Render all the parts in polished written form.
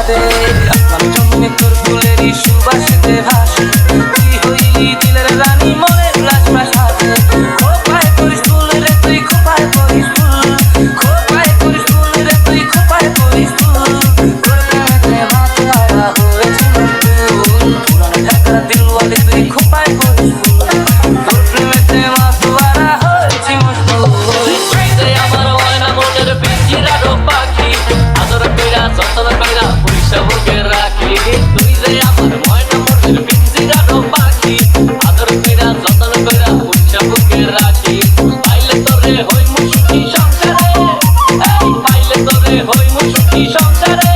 ছাদে আসমান জমিনে তোর ফুলেরই সুবাসিতে ভাসে তুই হইলি দিলের রানী মনের রাজপ্রাসাদে খোপায় করিস ফুল রে তুই খোপায় করিস ফুল খোপায় করিস ফুল রে তুই খোপায় করিস ফুল তোর প্রেমেতে মাতোয়ারা হয়েছে মশগুল পুরানো ঢাকার দিলওয়ালি তুই খোপায় করিস ফুল তোর প্রেমেতে মাতোয়ারা হয়েছে মশগুল তুই যে আমার ময়না মনের পিঞ্জিরার পাখি আদর কইরা যত্ন কইরা পুলিশা বুকে রাখি তুই যে আমার ময়না মনের পিঞ্জিরার পাখি আদর কইরা যত্ন কইরা পুলিশা বুকে রাখি পাইলে তোরে হই মুশকি সংসারে এই পাইলে তোরে হই মুশকি সংসারে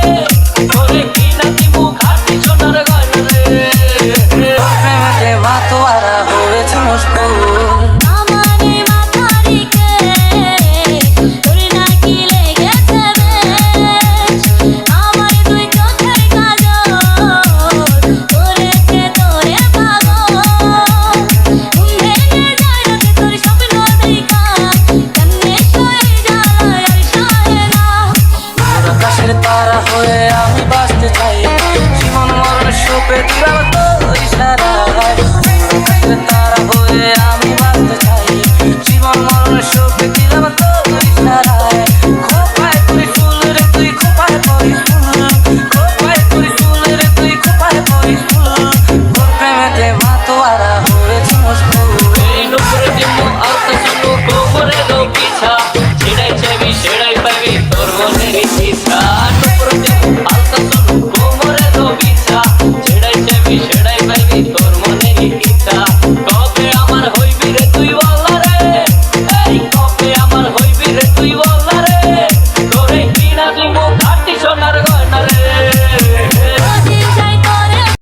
তোরে কি না দিমু খাটি সোনার গয়না রে প্রেমেতে মাতোয়ারা হয়েছে মশগুল তারা হয়ে আমি বাঁচতে চাই জীবন মরণ শোকে দিলাম তো ইশারায় তারা হয়ে আমি